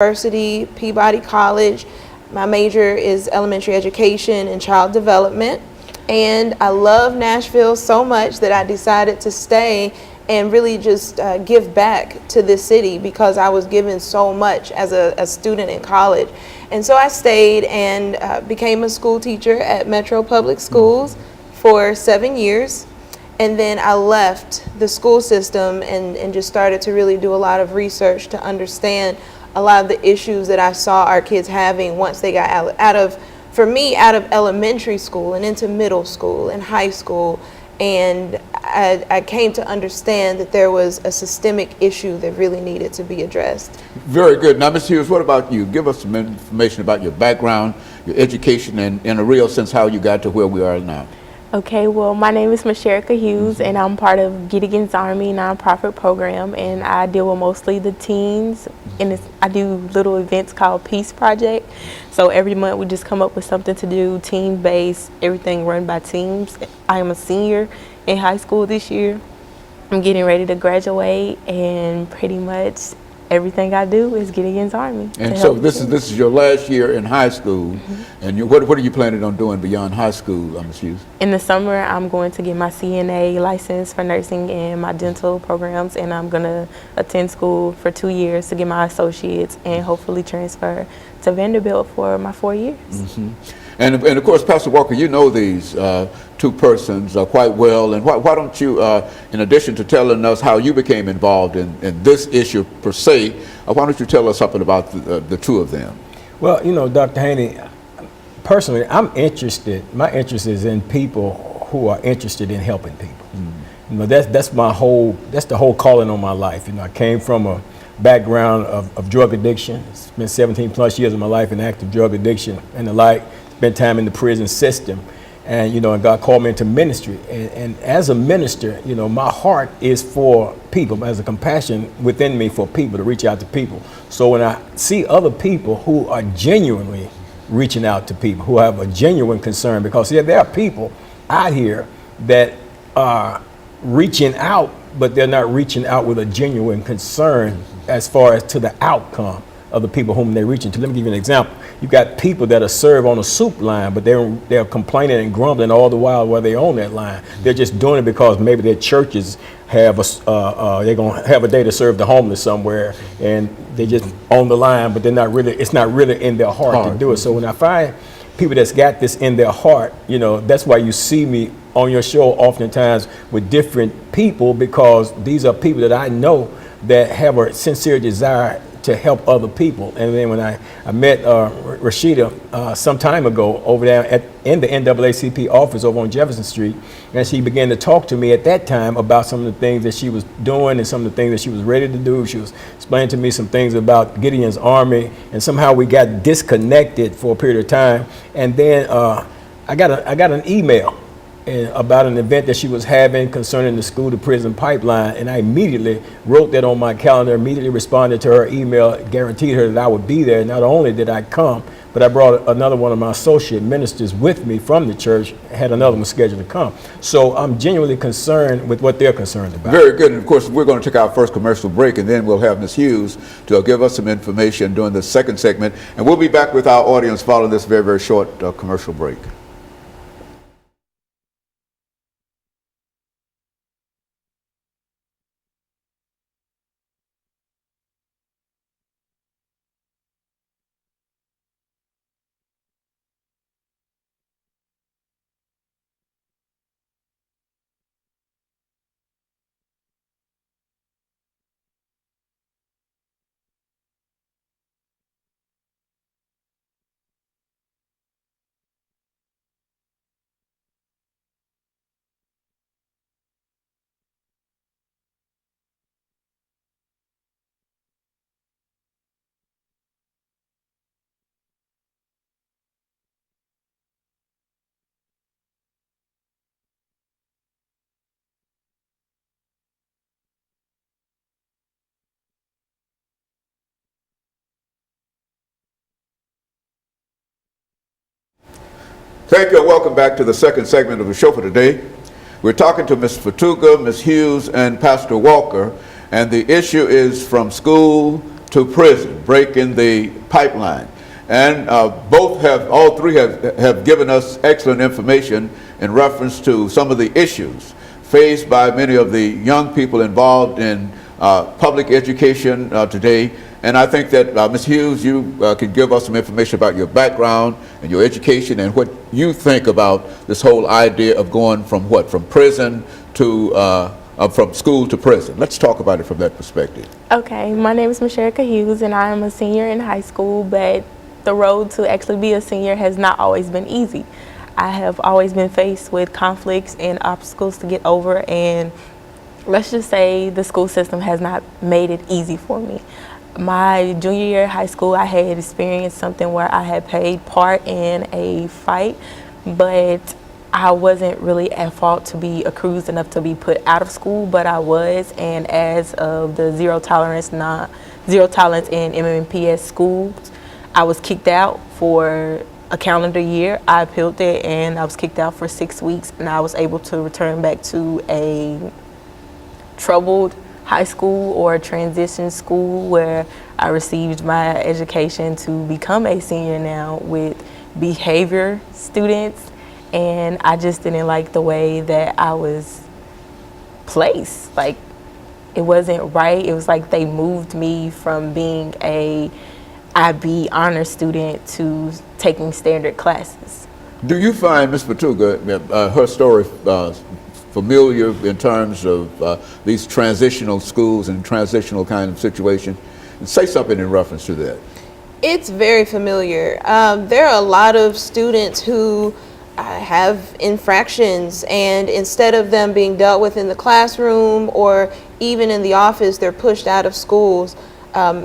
University, Peabody College. My major is elementary education and child development. And I love Nashville so much that I decided to stay and really just give back to this city, because I was given so much as a student in college. And so I stayed and became a school teacher at Metro Public Schools for 7 years. And then I left the school system and just started to really do a lot of research to understand a lot of the issues that I saw our kids having once they got out of elementary school and into middle school and high school. And I came to understand that there was a systemic issue that really needed to be addressed. Very good. Now, Ms. Hughes, what about you? Give us some information about your background, your education, and in a real sense, how you got to where we are now. Okay, well, my name is Ms. Hughes, and I'm part of Gideon's Army nonprofit program, and I deal with mostly the teens, and I do little events called Peace Project. So every month we just come up with something to do, team-based, everything run by teams. I am a senior in high school this year. I'm getting ready to graduate, and pretty much everything I do is Gideon's Army. And so this is your last year in high school, and what are you planning on doing beyond high school, Ms. Hughes? In the summer, I'm going to get my CNA license for nursing and my dental programs, and I'm going to attend school for 2 years to get my associates and hopefully transfer to Vanderbilt for my 4 years. And of course, Pastor Walker, you know these two persons quite well, and why don't you, in addition to telling us how you became involved in this issue per se, why don't you tell us something about the two of them? Well, you know, Dr. Haney, personally, I'm interested, my interest is in people who are interested in helping people. You know, that's the whole calling on my life. You know, I came from a background of drug addiction, spent 17 plus years of my life in active drug addiction and the like, spent time in the prison system. And, you know, and God called me into ministry. And as a minister, you know, my heart is for people, as a compassion within me for people, to reach out to people. So when I see other people who are genuinely reaching out to people, who have a genuine concern, because there are people out here that are reaching out, but they're not reaching out with a genuine concern as far as to the outcome of the people whom they're reaching to. Let me give you an example. You've got people that are served on a soup line, but they're complaining and grumbling all the while they're on that line. They're just doing it because maybe their churches have they're gonna have a day to serve the homeless somewhere, and they just on the line, but it's not really in their heart to do it. So when I find people that's got this in their heart, you know, that's why you see me on your show oftentimes with different people, because these are people that I know that have a sincere desire to help other people. And then when I met Rashida some time ago over there in the NAACP office over on Jefferson Street, and she began to talk to me at that time about some of the things that she was doing and some of the things that she was ready to do. She was explaining to me some things about Gideon's Army, and somehow we got disconnected for a period of time. And then I got an email about an event that she was having concerning the school to prison pipeline, and I immediately wrote that on my calendar, immediately responded to her email, guaranteed her that I would be there. Not only did I come, but I brought another one of my associate ministers with me from the church, had another one scheduled to come. So I'm genuinely concerned with what they're concerned about. Very good. And of course, we're going to take our first commercial break, and then we'll have Ms. Hughes to give us some information during the second segment. And we'll be back with our audience following this very, very short commercial break. Thank you, and welcome back to the second segment of the show for today. We're talking to Ms. Fatuga, Ms. Hughes, and Pastor Walker, and the issue is from school to prison, breaking the pipeline. And all three have given us excellent information in reference to some of the issues faced by many of the young people involved in public education today. And I think that, Ms. Hughes, you can give us some information about your background and your education and what you think about this whole idea of going from prison to, from school to prison. Let's talk about it from that perspective. Okay, my name is Michelle Hughes, and I am a senior in high school, but the road to actually be a senior has not always been easy. I have always been faced with conflicts and obstacles to get over, and let's just say the school system has not made it easy for me. My junior year of high school, I had experienced something where I had played part in a fight, but I wasn't really at fault to be accused enough to be put out of school, but I was, and as of the zero tolerance in MMPS schools, I was kicked out for a calendar year. I appealed it, and I was kicked out for 6 weeks, and I was able to return back to a troubled high school or a transition school where I received my education to become a senior now with behavior students, and I just didn't like the way that I was placed. Like, it wasn't right. It was like they moved me from being a IB honor student to taking standard classes. Do you find, Ms. Fatuga, her story familiar in terms of these transitional schools and transitional kind of situation? And say something in reference to that. It's very familiar. There are a lot of students who have infractions, and instead of them being dealt with in the classroom or even in the office, they're pushed out of schools,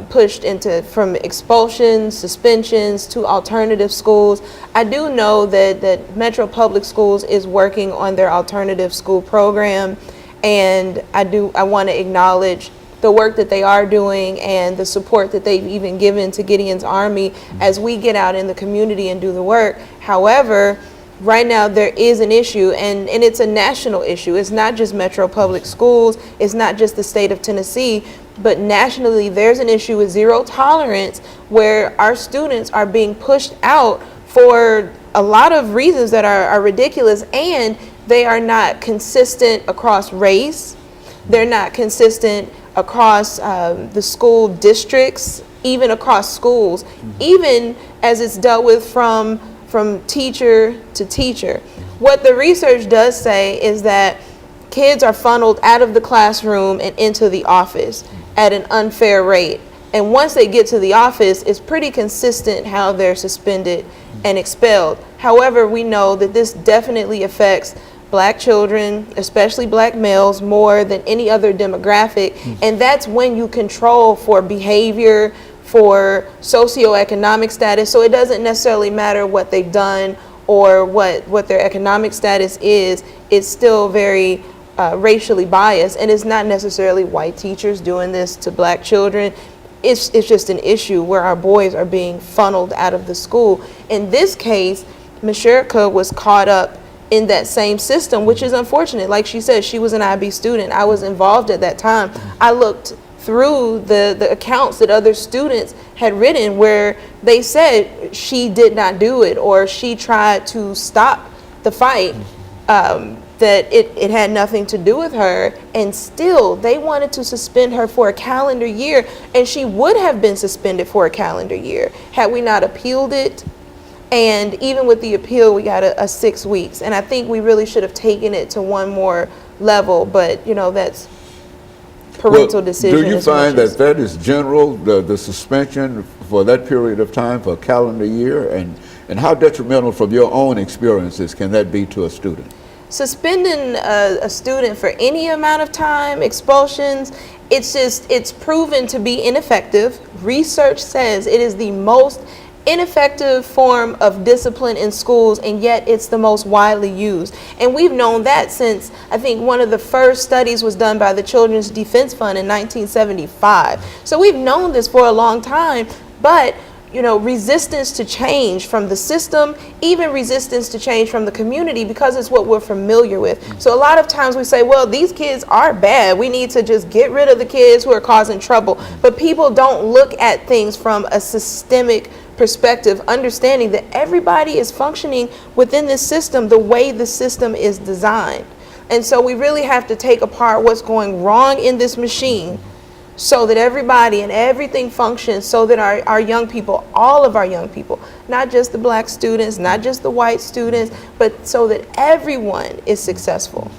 pushed into from expulsions, suspensions to alternative schools. I do know that Metro Public Schools is working on their alternative school program, and I want to acknowledge the work that they are doing and the support that they've even given to Gideon's Army as we get out in the community and do the work. However, right now there is an issue, and it's a national issue. It's not just Metro Public Schools, it's not just the state of Tennessee, but nationally there's an issue with zero tolerance where our students are being pushed out for a lot of reasons that are ridiculous, and they are not consistent across race. They're not consistent across the school districts, even across schools, even as it's dealt with from teacher to teacher. What the research does say is that kids are funneled out of the classroom and into the office at an unfair rate. And once they get to the office, it's pretty consistent how they're suspended and expelled. However, we know that this definitely affects Black children, especially Black males, more than any other demographic. And that's when you control for behavior, for socioeconomic status. So it doesn't necessarily matter what they've done or what their economic status is. It's still very racially biased, and it's not necessarily white teachers doing this to Black children. It's just an issue where our boys are being funneled out of the school. In this case, Mashirka was caught up in that same system, which is unfortunate. Like she said, she was an IB student. I was involved at that time. I looked through the accounts that other students had written where they said she did not do it, or she tried to stop the fight, that it had nothing to do with her, and still they wanted to suspend her for a calendar year, and she would have been suspended for a calendar year had we not appealed it. And even with the appeal, we got a 6 weeks, and I think we really should have taken it to one more level, but you know, that's parental decision. Do you find that that is general, the suspension for that period of time, for a calendar year, and how detrimental from your own experiences can that be to a student? Suspending a student for any amount of time, expulsions, it's proven to be ineffective. Research says it is the most ineffective form of discipline in schools, and yet it's the most widely used. And we've known that since, I think, one of the first studies was done by the Children's Defense Fund in 1975. So we've known this for a long time, but resistance to change from the system, even resistance to change from the community, because it's what we're familiar with. So a lot of times we say, well, these kids are bad. We need to just get rid of the kids who are causing trouble. But people don't look at things from a systemic perspective, understanding that everybody is functioning within this system the way the system is designed. And so we really have to take apart what's going wrong in this machine, so that everybody and everything functions, so that our young people, all of our young people, not just the black students, not just the white students, but so that everyone is successful.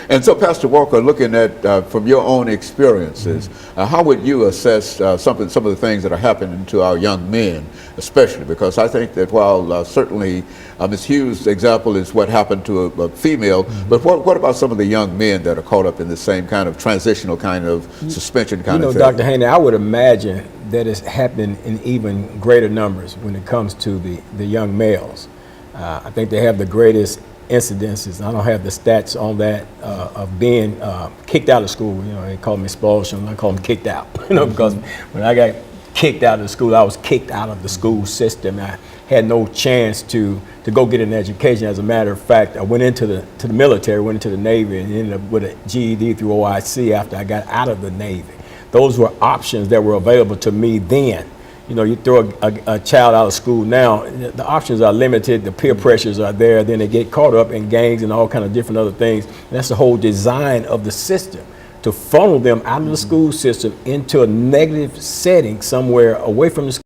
And so, Pastor Walker, looking at from your own experiences, how would you assess some of the things that are happening to our young men, especially? Because I think that while certainly Ms. Hughes' example is what happened to a female, but what about some of the young men that are caught up in the same kind of transitional kind of suspension kind of thing? Dr. Haney, I would imagine that it's happening in even greater numbers when it comes to the young males. I think they have the greatest incidences. I don't have the stats on that of being kicked out of school. They call them expulsion. I call them kicked out. Because when I got kicked out of school, I was kicked out of the school system. I had no chance to go get an education. As a matter of fact, I went into the military, went into the Navy, and ended up with a GED through OIC after I got out of the Navy. Those were options that were available to me then. You throw a child out of school now, the options are limited, the peer pressures are there, then they get caught up in gangs and all kind of different other things. And that's the whole design of the system, to funnel them out of the school system into a negative setting somewhere away from the school.